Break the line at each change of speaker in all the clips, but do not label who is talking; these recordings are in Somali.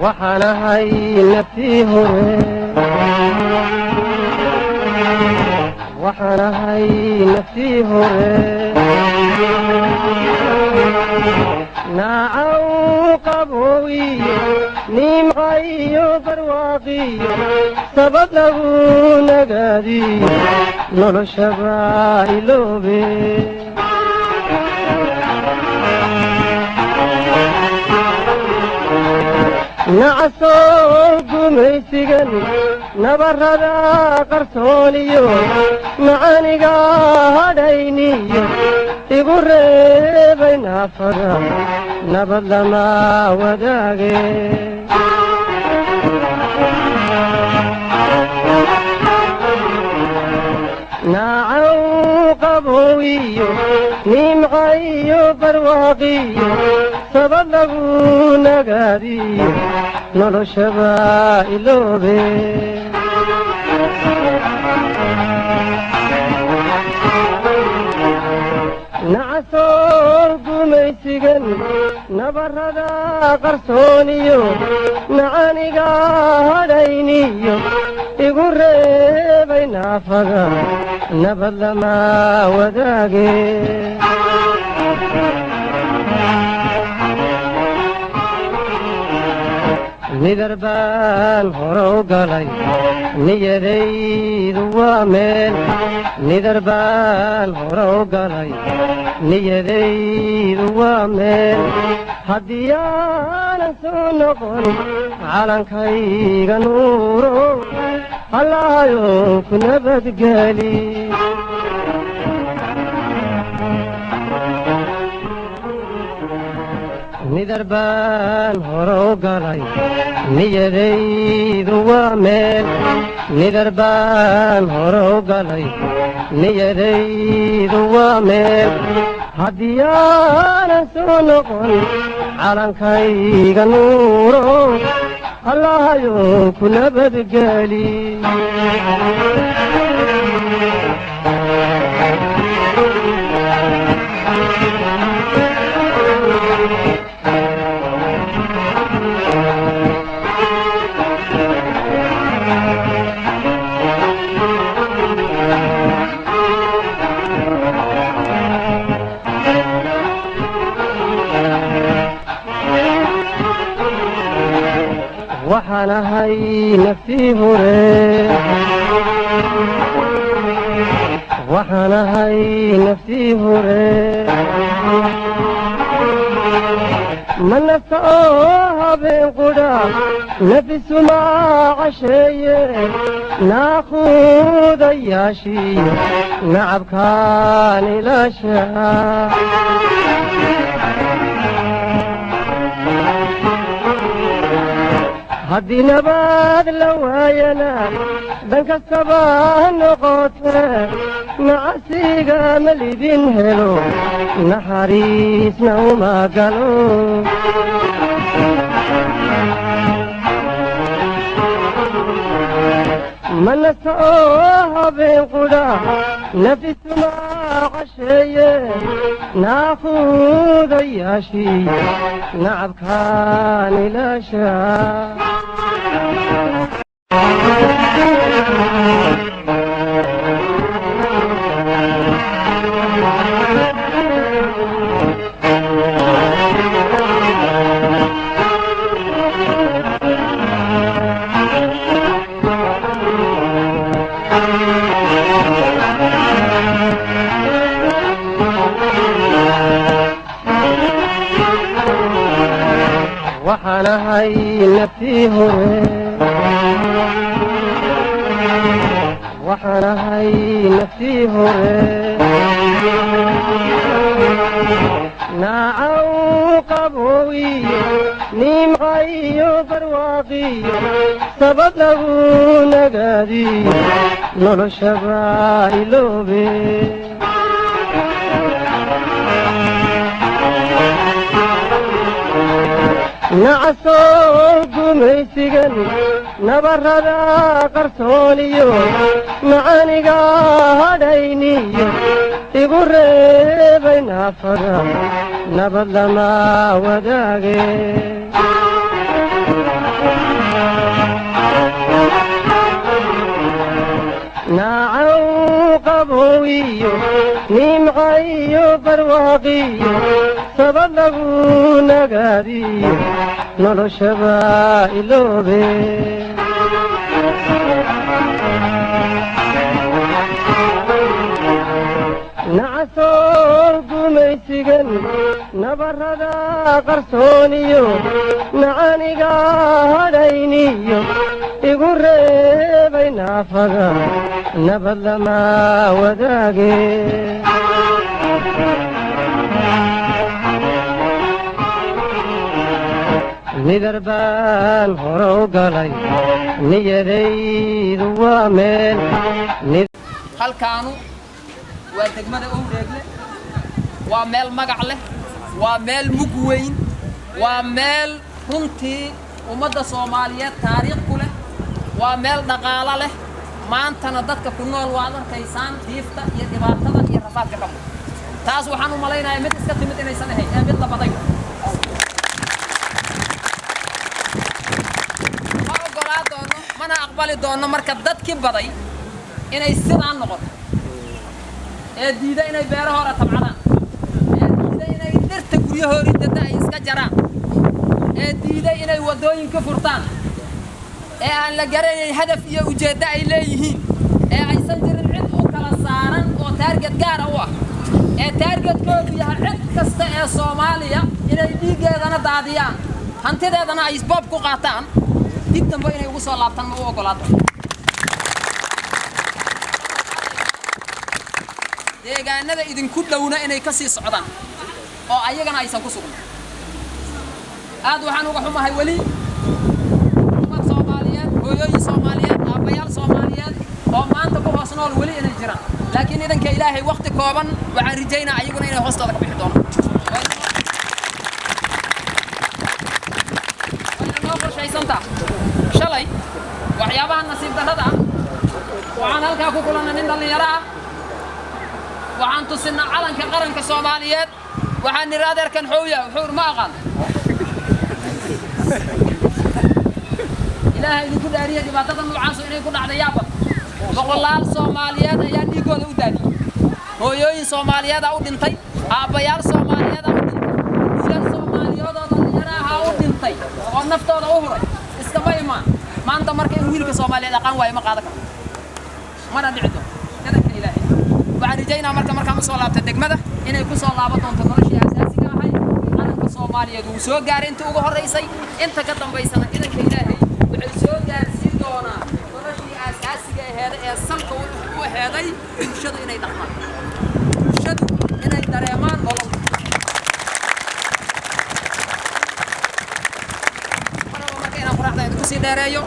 وحنهاي نفسي هوري وحنهاي نفسي هوري ناعو قبوي نيمعي برواقي سبب له نقادي نور شباي لوبي نعسوق ميسيقن نبرد قرصونيو معاني قادينيو تقر بين فرح نبض لما وداقي ناعو قبويو نيمعيو برواقيو سبب له نقادي نور شباي لوبي نعسوق ميسيقن نبرد قرصونيو معاني قادينيو يقر بين فرح نبض لما وداقي ندربان هرو قلي نيديد وامل ندربان هرو قلي نيديد وامل هديانا سنقل على كيغ نورو الله يوفن بدقالي ندربان هرو قلي نيديد وامل ندربان هرو قلي نيديد وامل هديانا سنقل على كيغ نورو الله يوفن بدقالي وحنهاي نفسي هوري وحنهاي نفسي هوري من نفسها بقدا نفس ما عشي ناخذ ياشي نعب كان لا شاء هدي نبات لواينا بنك الصباح نقطة نعسيقا ملي بنهلو نحريسنا وما قالوا من نسوها بقدا نفس ما عشي ناخذ ياشي نعب كان لا شاء وحنهاي نفسي هوري waxaanahay naftii hore naacaw qaboowiyo nimcayo barwaaqiyo sabad lagu nagaadiyo noloshaba iloobe nacasoo gumaysigan nabarrada qarsooniyo macaaniga hadhayniyo igu reebay naafada nabad lama wadaage naacaw qaboowiyo nimcayo barwaaqiyo sabad lagu nagaadiyo noloshaba iloobe nacasoo gumaysigan nabarrada qarsooniyo macaaniga hadhayniyo igu reebay naafada nabad lama wadaage nidar baan hore u galay niyadaydu waa meel
halkaanu waa degmada Owdheegle waa meel magac leh waa meel mug weyn waa meel runtii ummadda Soomaaliyeed taariikh ku leh waa meel dhaqaale leh maantana dadka ku nool waa arkaysaan diifta iyo dhibaatada iyo rafaadka ka muuqda taas waxaan u maleynayaa mid iska timid inaysan ahayn ee mid la baday mana aqbali doono marka dadkii baday inay sidaan noqoto ee diida inay beerahooda tabcadaan ee diida inay dhirta guryahooda dada ay iska jaraan ee diida inay wadooyinka furtaan ee aan la garanay hadaf iyo ujeeddo ay leeyihiin ee aysan jirin cid u kala saaran oo target gaar ah u ah ee targetkoodu yahay cid kasta ee Soomaaliya inay dhiigeedana daadiyaan hantideedana ay isbaab ku qaataan dib dambe inay ugu soo laabtaan ma u ogolaato deegaanada idinku dhawna inay ka sii socdaan oo ayagana aysan ku sugnaan aad waxaan uga xumahay wali ummad Soomaaliyeed hooyooyin Soomaaliyeed aabayaal Soomaaliyeed oo maanta ku hoos nool wali inay jiraan laakiin idanka Ilaahay waqti kooban waxaan rajaynaa ayaguna inay hoostooda ka bixi doonaan shalay waxyaabaha nasiib darrada waxaan halkaa ku kulannay nin dhalinyaro ah waxaan tusinaa calanka qaranka Soomaaliyeed waxaan niri adeerkan xooya wuxuu ma aqaan ilaahay idinku dhaariye dhibaatada noocaas inay ku dhacday yaaba boqolaal Soomaaliyeed ayaa dhiigooda u daadiyay hooyooyin Soomaaliyeed u dhintay aabayaal Soomaaliyeed u dhintay wiilal Soomaaliyeed oo dhalinyaro ah u dhintay oo naftooda u huray iskama imaan maanta marka in wiilka Soomaaliyeed aqaan waay ma qaada karo mana dhicdo kadanka Ilaahay waxaan rajaynaa markaan soo laabto degmada inay ku soo laaban doonto noloshii asaasiga ahay qaranka Soomaaliyeed uu soo gaaray inta ugu horeysay inta ka dambeysana idanka Ilaahay wuxuu soo gaarsiin doonaa noloshii asaasiga ahayd ee salka u aheeday bulshada inay dhaqmaan bulshadu inay dareemaan nolol si dheereeyo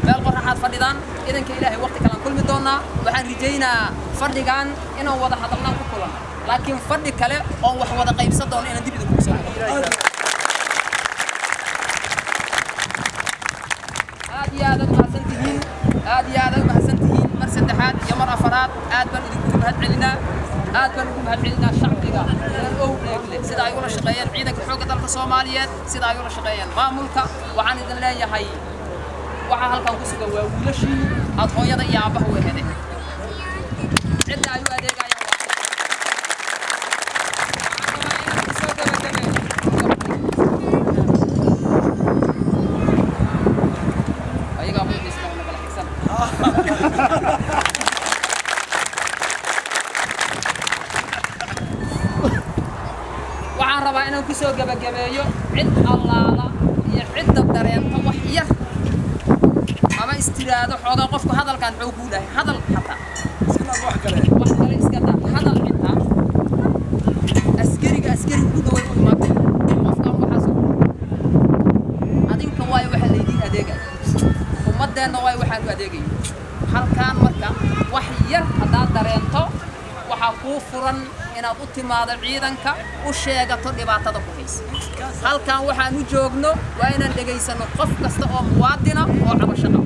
meel qoraxaad fadhidaan idanka Ilaahay waqti kale kulmi doonaa waxaan rajaynaa fadhigan inaan wada hadalnaan ku kulan laakiin fadhi kale oo wax wada qaybsan doona inaan dib idinku soo aad iyo aad mahadsantihiin mar saddexaad iyo mar afaraad aad baan idinku mahadcelinaa shacbiga Owdheegle sida ay ula shaqeeyeen ciidanka xoogga dalka Soomaaliyeed sida ay ula shaqeeyeen maamulka waxaan idin leeyahay waxa halkan ku sugan waa wiilashii aad hooyada iyo aabaha u aheedeen cidda ay u adeegayaan waxaan rabaa inaan ku soo gabagabeeyo cid allaala iyo cidda dareenta wax yar ama istiraado xoogaa qofku hadalkan xoog u dhahay hadal xataa وحكلا إسكتا هذا الحتة أسكري ودوي ما وفقهم وحاسب هذين كواي واحد ليدين أديجا ومدة نواي واحد أديجي هل كان مركا وحير هذا درينتو وحقوق فرن إن أبوتي ماذا عيدنك وشيء قطر إبعاد تدقيس هل كان واحد نجوجنو وين اللي جيسنا قف كستأم وادنا وعبشنا